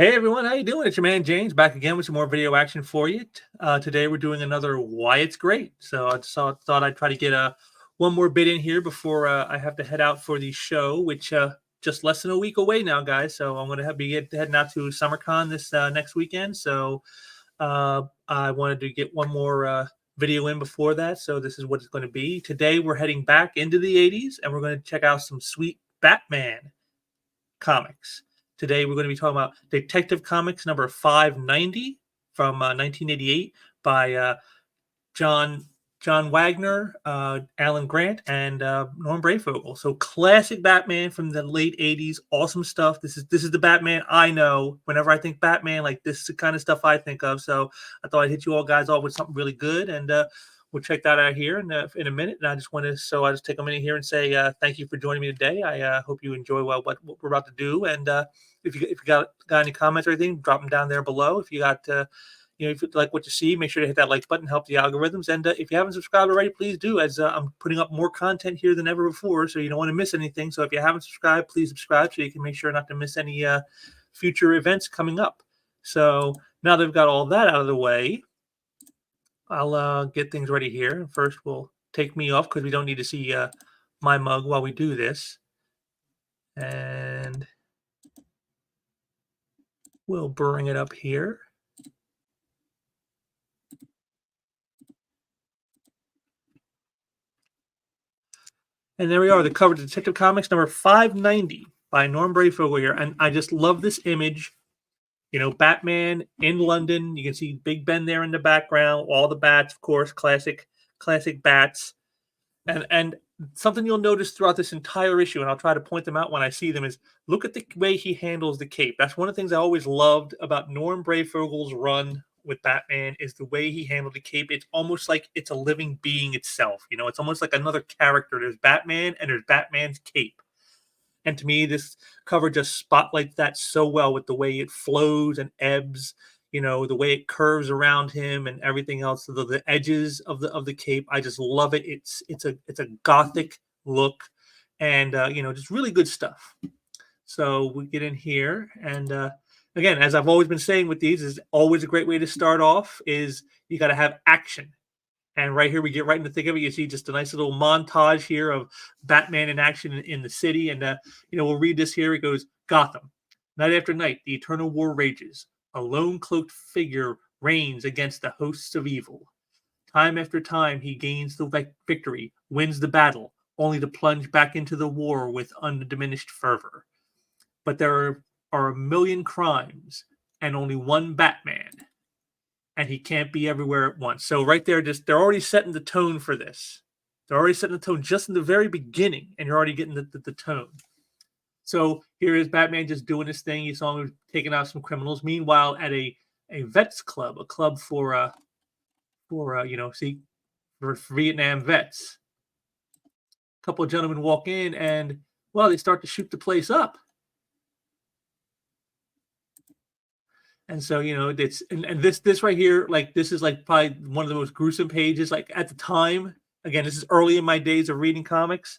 Hey everyone, how you doing? It's your man James back again with some more video action for you. Today we're doing another Why It's Great. So thought I'd try to get one more bit in here before I have to head out for the show, which just less than a week away now, guys. So I'm going to heading out to SummerCon this next weekend. So I wanted to get one more video in before that. So this is what it's going to be. Today we're heading back into the 80s and we're going to check out some sweet Batman comics. Today, we're going to be talking about Detective Comics number 590 from 1988 by John John Wagner, Alan Grant, and Norm Brayfogle. So classic Batman from the late 80s. Awesome stuff. This is the Batman I know. Whenever I think Batman, like this is the kind of stuff I think of. So I thought I'd hit you all guys off with something really good, and we'll check that out here in a minute. And I just take a minute here and say thank you for joining me today. I hope you enjoy what we're about to do. And if you got any comments or anything, drop them down there below. If you got if you like what you see, make sure to hit that like button, help the algorithms. And if you haven't subscribed already, please do, as I'm putting up more content here than ever before, so you don't want to miss anything. So if you haven't subscribed, please subscribe so you can make sure not to miss any future events coming up. So now that we've got all that out of the way, I'll get things ready here. First, we'll take me off because we don't need to see my mug while we do this. And we'll bring it up here. And there we are, the cover to Detective Comics number 590 by Norm Brayfogle here. And I just love this image. You know, Batman in London. You can see Big Ben there in the background. All the bats, of course, classic bats. And something you'll notice throughout this entire issue, and I'll try to point them out when I see them, is look at the way he handles the cape. That's one of the things I always loved about Norm Brayfogle's run with Batman, is the way he handled the cape. It's almost like it's a living being itself. You know, it's almost like another character. There's Batman and there's Batman's cape. And to me, this cover just spotlights that so well with the way it flows and ebbs, you know, the way it curves around him and everything else. The edges of the cape, I just love it. It's a gothic look, and just really good stuff. So we get in here, and again, as I've always been saying with these, is always a great way to start off. Is you got to have action. And right here, we get right in the thick of it. You see just a nice little montage here of Batman in action in the city. And, we'll read this here. It goes, Gotham. Night after night, the eternal war rages. A lone cloaked figure reigns against the hosts of evil. Time after time, he gains the victory, wins the battle, only to plunge back into the war with undiminished fervor. But there are a million crimes and only one Batman, and he can't be everywhere at once. So right there, they're already setting the tone for this. They're already setting the tone just in the very beginning, and you're already getting the tone. So here is Batman just doing his thing. You saw him taking out some criminals. Meanwhile, at a vets club, a club for Vietnam vets, a couple of gentlemen walk in, and well, they start to shoot the place up. And so, it's and this right here, like this is like probably one of the most gruesome pages. Like at the time, again, this is early in my days of reading comics.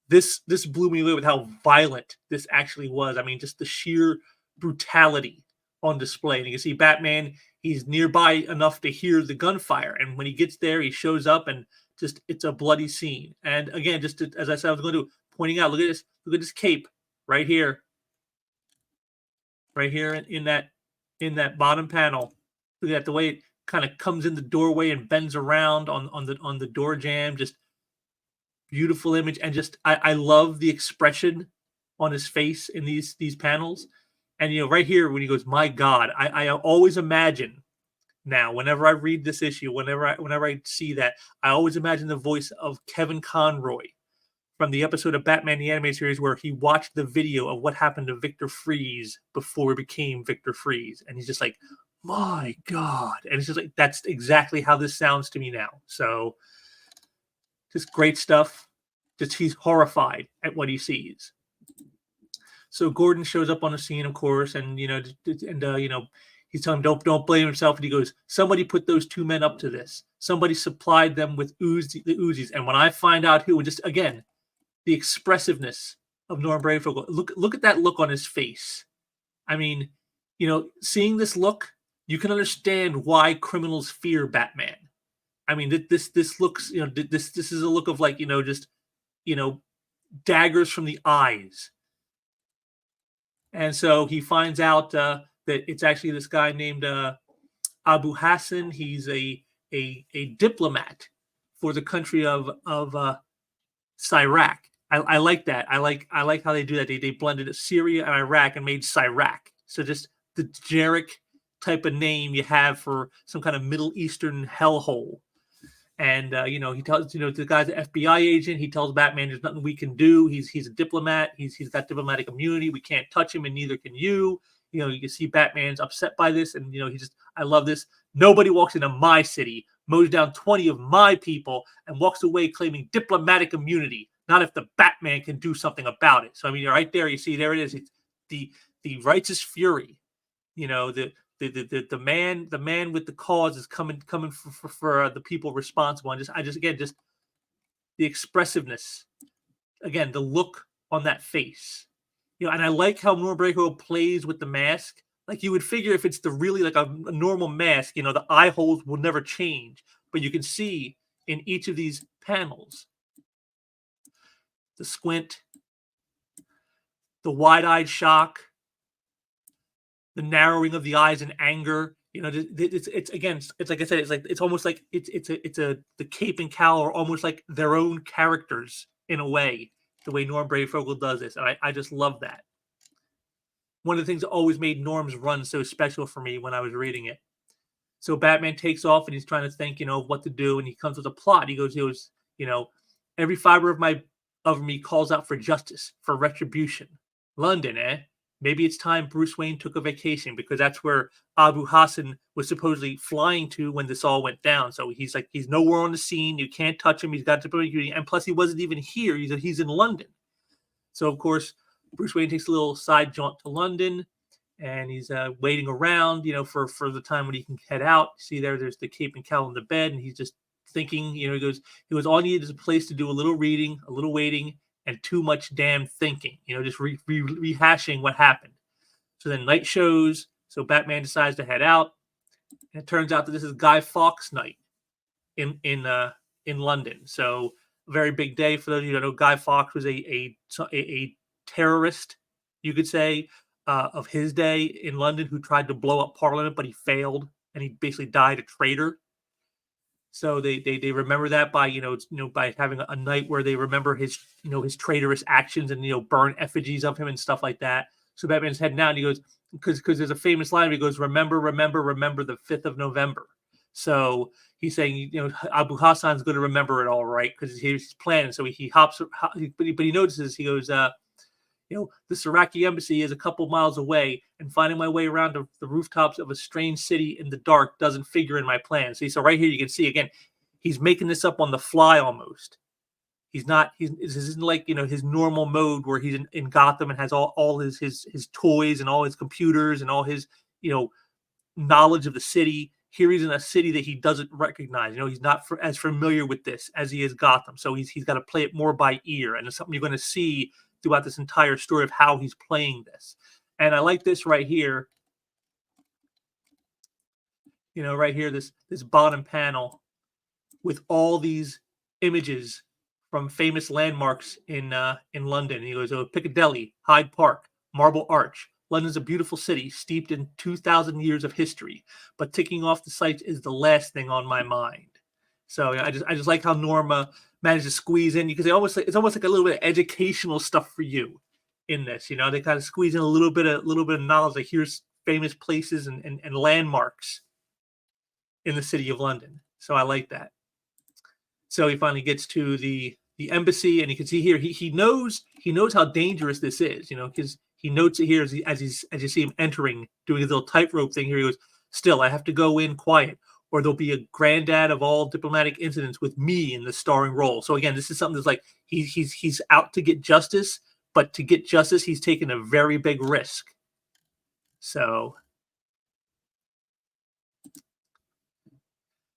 This blew me away with how violent this actually was. I mean, just the sheer brutality on display. And you can see Batman, he's nearby enough to hear the gunfire. And when he gets there, he shows up and just it's a bloody scene. And again, as I said, I was going to pointing out, look at this cape right here. Right here in that bottom panel. Look at the way it kind of comes in the doorway and bends around on the door jamb. Just beautiful image, and just I love the expression on his face in these panels. And right here when he goes, my God, I always imagine now whenever I read this issue, whenever I see that, I always imagine the voice of Kevin Conroy from the episode of Batman the Animated Series where he watched the video of what happened to Victor Freeze before he became Victor Freeze. And he's just like, my God. And it's just like, that's exactly how this sounds to me now. So just great stuff. Just he's horrified at what he sees. So Gordon shows up on the scene, of course, and he's telling him don't blame himself, and he goes, somebody put those two men up to this. Somebody supplied them with the Uzis, and when I find out who, and just again, the expressiveness of Norm Brayfogle. Look at that look on his face. I mean, seeing this look, you can understand why criminals fear Batman. I mean, this looks, this is a look of like, just, you know, daggers from the eyes. And so he finds out that it's actually this guy named Abu Hassan. He's a diplomat for the country of Cyrac. I like that. I like how they do that. They blended Syria and Iraq and made Cyrac. So just the generic type of name you have for some kind of Middle Eastern hellhole. And he tells the guy's an FBI agent. He tells Batman, "There's nothing we can do. He's a diplomat. He's got diplomatic immunity. We can't touch him, and neither can you." You can see Batman's upset by this, and I love this. Nobody walks into my city, mows down 20 of my people, and walks away claiming diplomatic immunity. Not if the Batman can do something about it. So I mean, right there, you see, there it is. It's the righteous fury. The man with the cause is coming for the people responsible. And just the expressiveness, again, the look on that face. And I like how Norberto plays with the mask. Like, you would figure if it's really like a normal mask, the eye holes will never change. But you can see in each of these panels the squint, the wide-eyed shock, the narrowing of the eyes in anger. It's again, it's like I said, it's almost like the cape and cowl are almost like their own characters in a way, the way Norm Brayfogle does this, and I just love that. One of the things that always made Norm's run so special for me when I was reading it. So Batman takes off and he's trying to think, what to do, and he comes with a plot. He goes, every fiber of me calls out for justice, for retribution. London, eh? Maybe it's time Bruce Wayne took a vacation, because that's where Abu Hassan was supposedly flying to when this all went down. So he's nowhere on the scene. You can't touch him. He's got to, and plus he wasn't even here. He's in London. So of course, Bruce Wayne takes a little side jaunt to London, and he's waiting around, for the time when he can head out. See there's the cape and cowl in the bed, and he's just thinking. He goes, all I need is a place to do a little reading, a little waiting, and too much damn thinking. Just rehashing what happened. So then night shows. So Batman decides to head out, and it turns out that this is Guy Fawkes night in London. So a very big day for those of you who don't know. Guy Fawkes was a terrorist, you could say, of his day in London, who tried to blow up Parliament, but he failed, and he basically died a traitor. So they remember that by by having a night where they remember his his traitorous actions, and burn effigies of him and stuff like that. So Batman's heading out, and he goes, because there's a famous line where he goes, "Remember, remember, remember the 5th of November." So he's saying, Abu Hassan's going to remember it all, right? Because he's planning. So he hops, but he notices, he goes, the Siraki embassy is a couple miles away, and finding my way around the rooftops of a strange city in the dark doesn't figure in my plan. So right here you can see, again, he's making this up on the fly almost. This isn't like, his normal mode where he's in Gotham and has all his toys and all his computers and all his, knowledge of the city. Here he's in a city that he doesn't recognize. He's not as familiar with this as he is Gotham. So he's got to play it more by ear. And it's something you're going to see throughout this entire story of how he's playing this. And I like this right here. Right here, this bottom panel with all these images from famous landmarks in London. He goes, Piccadilly, Hyde Park, Marble Arch. London's a beautiful city steeped in 2,000 years of history, but ticking off the sites is the last thing on my mind. So I just like how Norma managed to squeeze in, because it's almost like a little bit of educational stuff for you in this. They kind of squeeze in a little bit of knowledge. Like, here's famous places and landmarks in the city of London. So I like that. So he finally gets to the embassy, and you can see here he knows how dangerous this is. Because he notes it here as you see him entering, doing his little tightrope thing here. He goes, "Still, I have to go in quiet, or there'll be a granddad of all diplomatic incidents with me in the starring role." So again, this is something that's like he's out to get justice, but to get justice, he's taken a very big risk. So,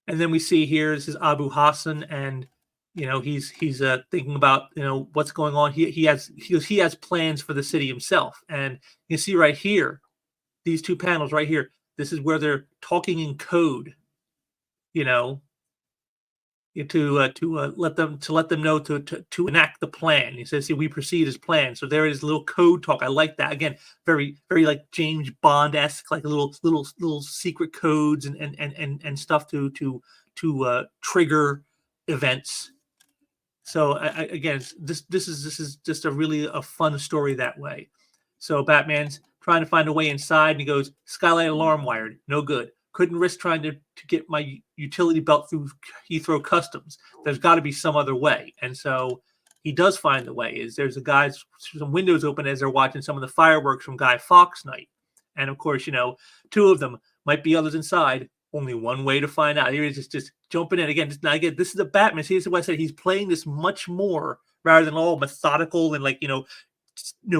and then we see here, this is Abu Hassan, and he's thinking about what's going on. He has plans for the city himself, and you see right here, these two panels right here. This is where they're talking in code, you know, let them know to enact the plan. He says, "See, we proceed as planned." So there is little code talk. I like that. Again, very like James Bond esque, like little secret codes and stuff to trigger events. So again, this is just a fun story that way. So Batman's trying to find a way inside, and he goes, "Skylight alarm wired, no good. Couldn't risk trying to get my utility belt through Heathrow Customs. There's got to be some other way." And so he does find the way. Is there's a guy's some windows open as they're watching some of the fireworks from Guy Fawkes night, and of course, two of them might be others inside. Only one way to find out. Here he's just jumping in again. Again, this is the Batman. See, this is what I said. He's playing this much more rather than all methodical and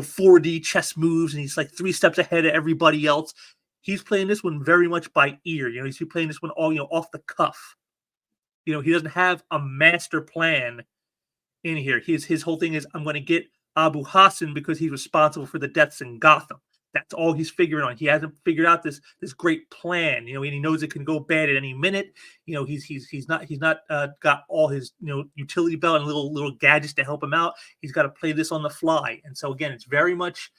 4D chess moves, and he's like 3 steps ahead of everybody else. He's playing this one very much by ear. He's playing this one all off the cuff. He doesn't have a master plan in here. His whole thing is, I'm going to get Abu Hassan because he's responsible for the deaths in Gotham. That's all he's figuring on. He hasn't figured out this great plan, and he knows it can go bad at any minute. He's not got all his utility belt and little gadgets to help him out. He's got to play this on the fly, and so again, it's very much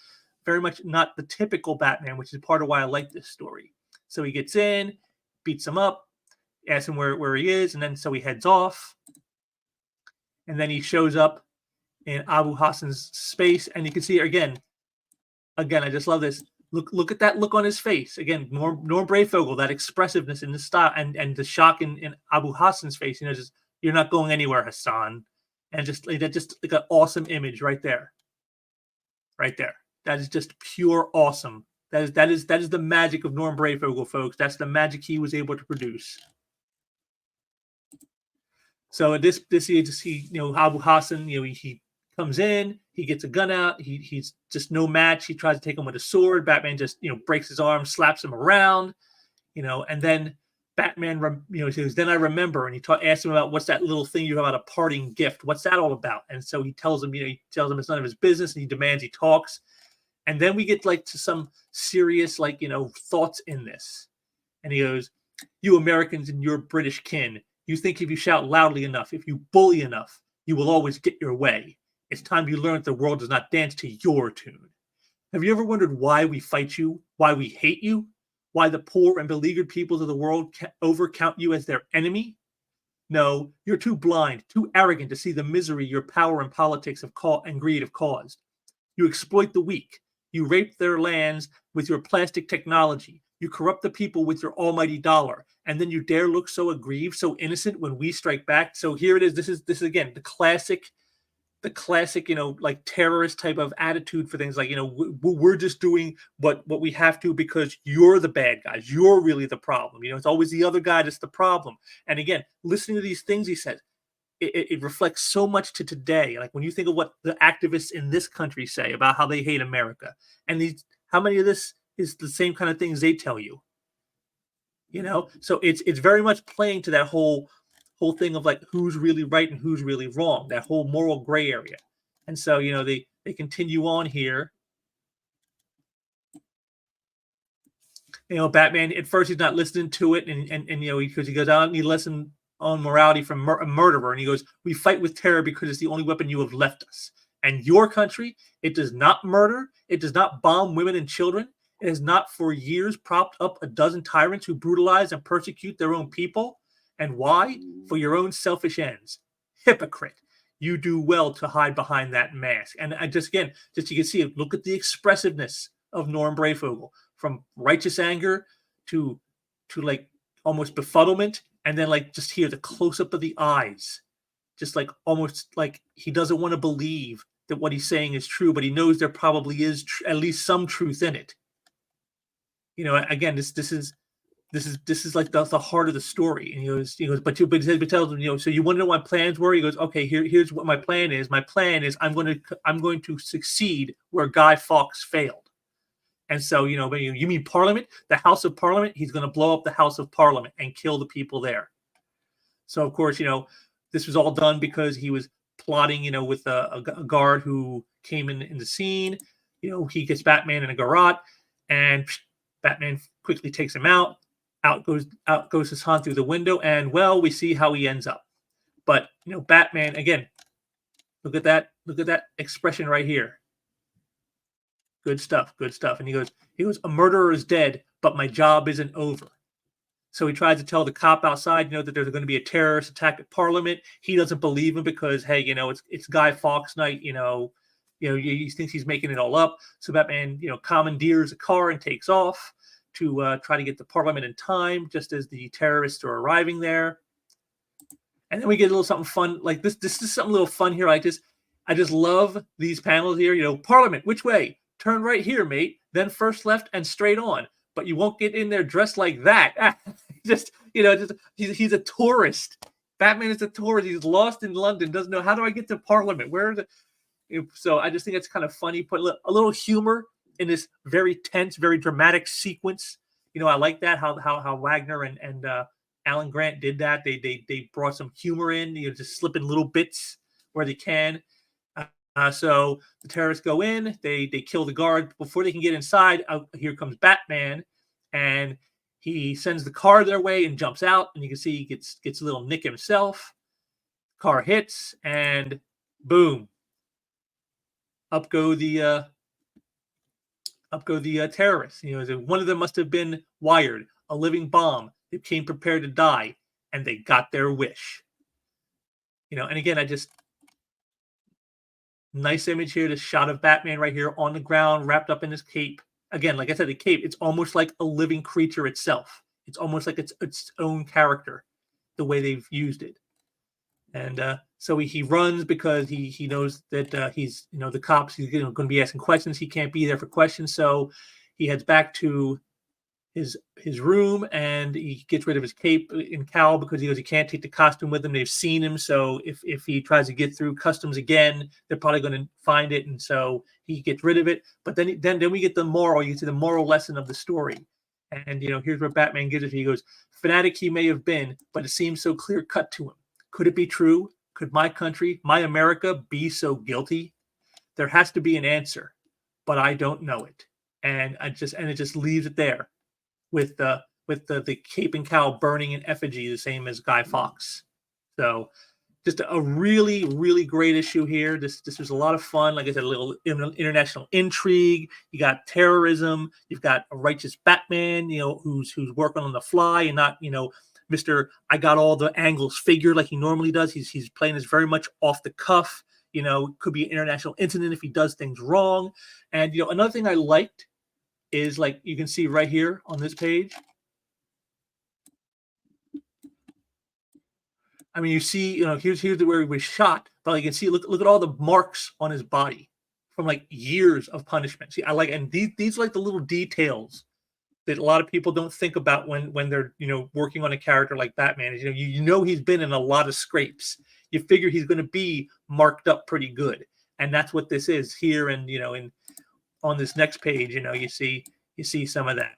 not the typical Batman, which is part of why I like this story. So he gets in, beats him up, asks him where he is, and then so he heads off, and then he shows up in Abu Hassan's space, and you can see again, I just love this. Look at that look on his face. Again, Norm Brayfogle, that expressiveness in the style, and the shock in Abu Hassan's face. Just you're not going anywhere, Hassan, and just like an awesome image right there. Right there. That is just pure awesome. That is the magic of Norm Brayfogle, folks. That's the magic he was able to produce. So this Abu Hassan, he comes in, he gets a gun out, he's just no match. He tries to take him with a sword. Batman just breaks his arm, slaps him around, and then Batman says, "Then I remember," and he asks him about what's that little thing you have about a parting gift. What's that all about? And so he tells him, it's none of his business, and he demands he talks. And then we get to some serious thoughts in this. And he goes, "You Americans and your British kin, you think if you shout loudly enough, if you bully enough, you will always get your way. It's time you learn that the world does not dance to your tune. Have you ever wondered why we fight you, why we hate you, why the poor and beleaguered peoples of the world overcount you as their enemy? No, you're too blind, too arrogant to see the misery your power and politics and greed have caused. You exploit the weak. You rape their lands with your plastic technology. You corrupt the people with your almighty dollar. And then you dare look so aggrieved, so innocent when we strike back." So here it is. This is again the classic, terrorist type of attitude for things. We're just doing what we have to because you're the bad guys. You're really the problem. It's always the other guy that's the problem. And again, listening to these things he says, it reflects so much to today. Like when you think of what the activists in this country say about how they hate America, and how many of this is the same kind of things they tell you. So it's very much playing to that whole thing of who's really right and who's really wrong, that whole moral gray area. And so they continue on here. Batman at first he's not listening to it, and because he goes out and he listens on morality from a murderer, and he goes, "We fight with terror because it's the only weapon you have left us. And your country, it does not murder, it does not bomb women and children. It has not for years propped up a dozen tyrants who brutalize and persecute their own people. And why? For your own selfish ends. Hypocrite. You do well to hide behind that mask." And I just you can see it. Look at the expressiveness of Norm Brayfogle, from righteous anger to almost befuddlement, and then just here the close up of the eyes, just almost he doesn't want to believe that what he's saying is true, but he knows there probably is at least some truth in it. Again, this is like the heart of the story. And he goes, but he tells him, "So you want to know what my plans were?" He goes, "Okay, here's what my plan is. My plan is I'm going to succeed where Guy Fawkes failed." And so, you mean Parliament, the House of Parliament? He's going to blow up the House of Parliament and kill the people there. So, of course, this was all done because he was plotting, with a guard who came in the scene. He gets Batman in a garage, and Batman quickly takes him out. Out goes Hassan through the window, and well, we see how he ends up. But Batman again. Look at that. Look at that expression right here. Good stuff. Good stuff. And he goes, a murderer is dead, but my job isn't over. So he tries to tell the cop outside, that there's going to be a terrorist attack at Parliament. He doesn't believe him because, hey, it's Guy Fawkes night. He thinks he's making it all up. So Batman, commandeers a car and takes off to try to get to Parliament in time, just as the terrorists are arriving there. And then we get a little something fun like this. This is something a little fun here. I just love these panels here. Parliament, which way? Turn right here, mate. Then first left and straight on. But you won't get in there dressed like that. He's a tourist. Batman is a tourist. He's lost in London. Doesn't know, how do I get to Parliament? Where are the? So I just think it's kind of funny. Put a little humor in this very tense, very dramatic sequence. I like that how Wagner and Alan Grant did that. They brought some humor in. Just slipping little bits where they can. So the terrorists go in, they kill the guard. Before they can get inside, here comes Batman, and he sends the car their way and jumps out. And you can see he gets a little nick himself. Car hits, and boom, up go the terrorists. One of them must have been wired, a living bomb. They came prepared to die, and they got their wish. And again, nice image here, this shot of Batman right here on the ground, wrapped up in his cape. Again, like I said, the cape, it's almost like a living creature itself. It's almost like it's its own character, the way they've used it. And so he runs because he knows that he's, the cops, he's going to be asking questions. He can't be there for questions. So he heads back to his room, and he gets rid of his cape and cowl because he can't take the costume with him. They've seen him, so if he tries to get through customs again, they're probably going to find it, and so he gets rid of it. But then we get the moral. You get to the moral lesson of the story, and here's where Batman gives it. He goes, "Fanatic he may have been, but it seems so clear cut to him. Could it be true? Could my country, my America, be so guilty? There has to be an answer, but I don't know it." And it just leaves it there. With the cape and cowl burning in effigy, the same as Guy Fawkes. So just a really, really great issue here. This was a lot of fun. Like I said, a little international intrigue. You got terrorism. You've got a righteous Batman, who's working on the fly and not, Mr. I got all the angles figured like he normally does. He's playing this very much off the cuff. Could be an international incident if he does things wrong. And another thing I liked is, like you can see right here on this page. I mean, you see, here's where he was shot, but you can see, look at all the marks on his body from like years of punishment. See, and these are like the little details that a lot of people don't think about when they're working on a character like Batman. Is he's been in a lot of scrapes. You figure he's going to be marked up pretty good, and that's what this is here. And on this next page, you see some of that,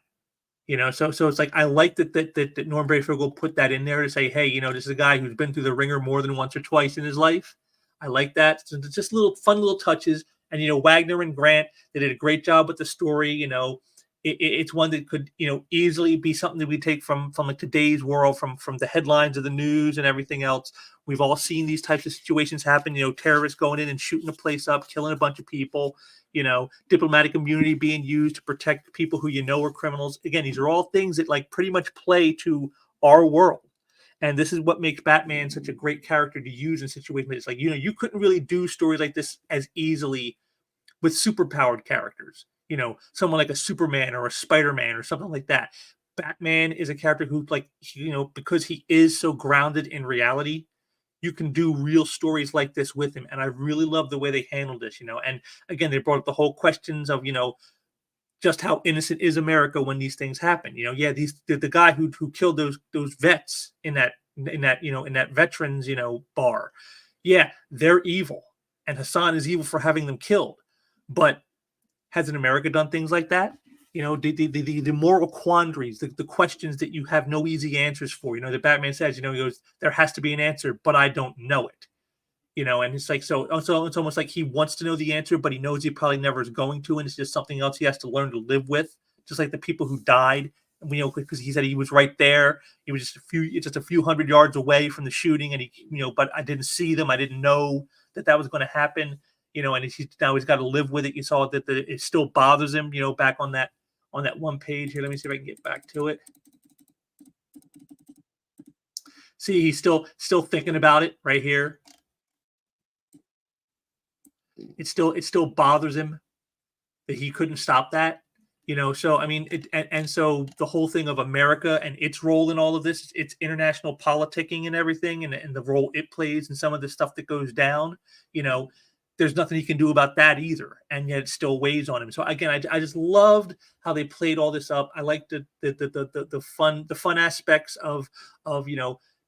so it's like, I like that Norm Brayfogle put that in there to say, hey, this is a guy who's been through the ringer more than once or twice in his life. I like that. So it's just little fun little touches. And Wagner and Grant, they did a great job with the story. It's one that could easily be something that we take from like today's world, from the headlines of the news and everything else. We've all seen these types of situations happen. Terrorists going in and shooting a place up, killing a bunch of people. Diplomatic immunity being used to protect people who are criminals. Again, these are all things that like pretty much play to our world. And this is what makes Batman such a great character to use in situations. It's like, you couldn't really do stories like this as easily with superpowered characters. Someone like a Superman or a Spider-Man or something like that. Batman is a character who, like, because he is so grounded in reality, you can do real stories like this with him. And I really love the way they handled this, And again, they brought up the whole questions of, just how innocent is America when these things happen. The guy who killed those vets in that veterans, bar. Yeah, they're evil. And Hassan is evil for having them killed. But hasn't America done things like that? The moral quandaries, the questions that you have no easy answers for. The Batman says, he goes, there has to be an answer, but I don't know it. And it's like, so it's almost like he wants to know the answer, but he knows he probably never is going to, and it's just something else he has to learn to live with just like the people who died. You know, because he said he was right there. He was just a few hundred yards away from the shooting, and but I didn't see them. I didn't know that was going to happen. You know, and now he's got to live with it. You saw that it still bothers him. You know, back on that one page here. Let me see if I can get back to it. See, he's still thinking about it right here. It still bothers him that he couldn't stop that. You know, so I mean, and so the whole thing of America and its role in all of this, its international politicking and everything, and the role it plays and some of the stuff that goes down, you know, there's nothing he can do about that either, and yet it still weighs on him. So again, I just loved how they played all this up. I liked the fun aspects of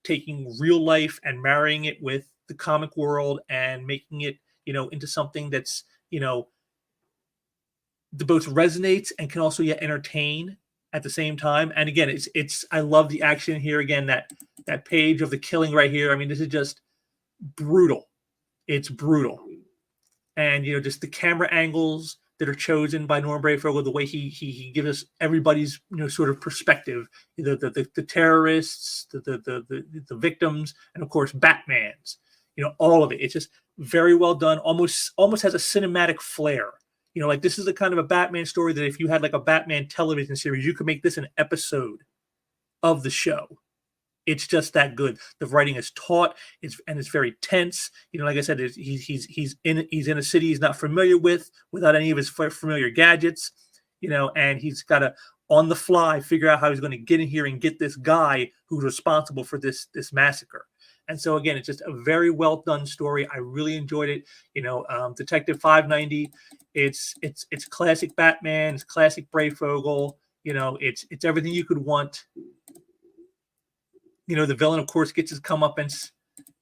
taking real life and marrying it with the comic world and making it into something that's the both resonates and can also yet entertain at the same time. And again, it's I love the action here. Again, that page of the killing right here. I mean, this is just brutal. It's brutal, and just the camera angles that are chosen by Norm Brayfogle, the way he gives us everybody's sort of perspective, the terrorists, the victims, and of course Batman's, all of it. It's just very well done. Almost has a cinematic flair. Like this is the kind of a Batman story that if you had like a Batman television series, you could make this an episode of the show. It's just that good. The writing is taut, and it's very tense. Like I said, he's in a city he's not familiar with, without any of his familiar gadgets. And he's got to on the fly figure out how he's going to get in here and get this guy who's responsible for this massacre. And so again, it's just a very well done story. I really enjoyed it. Detective 590. It's classic Batman. It's classic Brayfogle. It's everything you could want. The villain, of course, gets his comeuppance,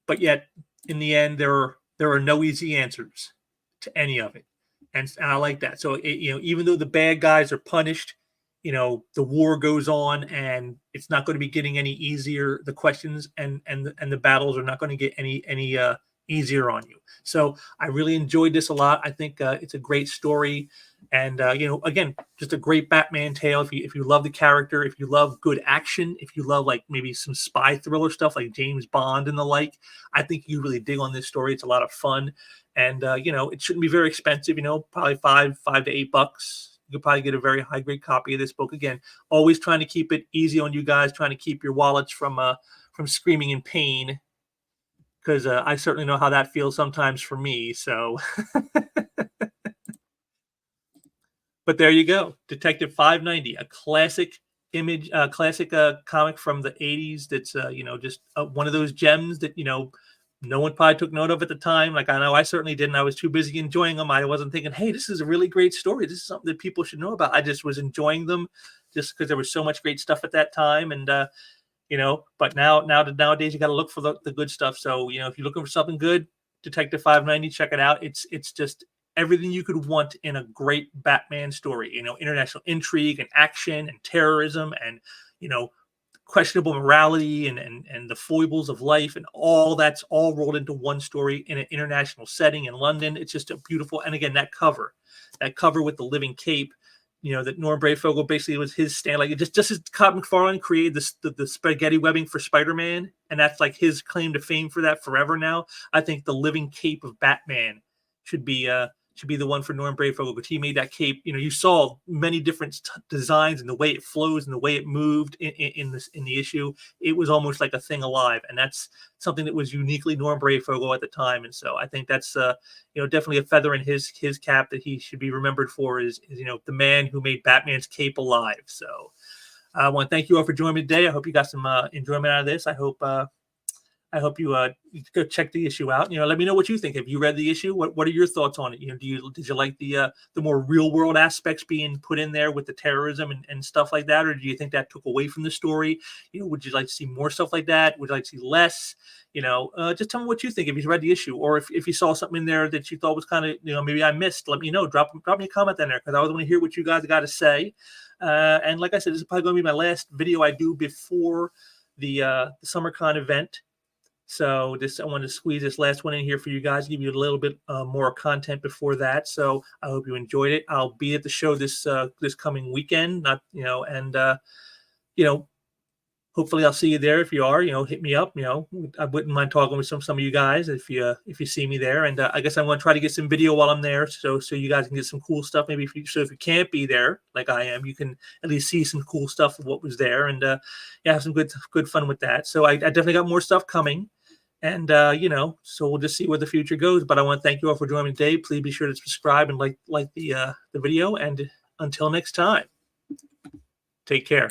but yet in the end, there are no easy answers to any of it, and I like that. So even though the bad guys are punished, the war goes on, and it's not going to be getting any easier. The questions and the battles are not going to get any easier on you. So I really enjoyed this a lot. I think it's a great story. And again, just a great Batman tale. If you love the character, if you love good action, if you love like maybe some spy thriller stuff like James Bond and the like, I think you really dig on this story. It's a lot of fun, and it shouldn't be very expensive. Probably $5 to $8. You could probably get a very high grade copy of this book. Again, always trying to keep it easy on you guys, trying to keep your wallets from screaming in pain, because I certainly know how that feels sometimes for me. So. But there you go, Detective 590, a classic comic from the 80s. That's just one of those gems that no one probably took note of at the time. Like I know I certainly didn't. I was too busy enjoying them. I wasn't thinking, hey, this is a really great story. This is something that people should know about. I just was enjoying them just because there was so much great stuff at that time. And but nowadays you got to look for the good stuff. So if you're looking for something good, Detective 590, check it out. It's just everything you could want in a great Batman story. International intrigue and action and terrorism and questionable morality and the foibles of life, and all that's all rolled into one story in an international setting in London. It's just a beautiful, and again, that cover with the living cape, that Norm Brayfogle basically was his stand, like just as Todd McFarlane created the spaghetti webbing for Spider-Man, and that's like his claim to fame for that forever now. I think the living cape of Batman should be the one for Norm Brayfogle, because he made that cape. You saw many different designs and the way it flows and the way it moved in the issue. It was almost like a thing alive, and that's something that was uniquely Norm Brayfogle at the time. And so I think that's definitely a feather in his cap that he should be remembered for, is the man who made Batman's cape alive. So I want to thank you all for joining me today. I hope you got some enjoyment out of this. I hope you go check the issue out. Let me know what you think. Have you read the issue? What are your thoughts on it? Did you like the more real world aspects being put in there with the terrorism and stuff like that, or do you think that took away from the story? Would you like to see more stuff like that? Would you like to see less? Just tell me what you think if you read the issue, or if you saw something in there that you thought was kind of maybe I missed. Let me know. Drop me a comment in there, because I always want to hear what you guys got to say. And like I said, this is probably going to be my last video I do before the SummerCon event. So I wanted to squeeze this last one in here for you guys, give you a little bit more content before that. So I hope you enjoyed it. I'll be at the show this coming weekend, not and you know, hopefully I'll see you there. If you are, hit me up. I wouldn't mind talking with some of you guys if you see me there. And I guess I'm going to try to get some video while I'm there, so you guys can get some cool stuff. Maybe if you can't be there like I am, you can at least see some cool stuff of what was there, and yeah, have some good fun with that. So I definitely got more stuff coming. And so we'll just see where the future goes. But I want to thank you all for joining me today. Please be sure to subscribe and like the video. And until next time, take care.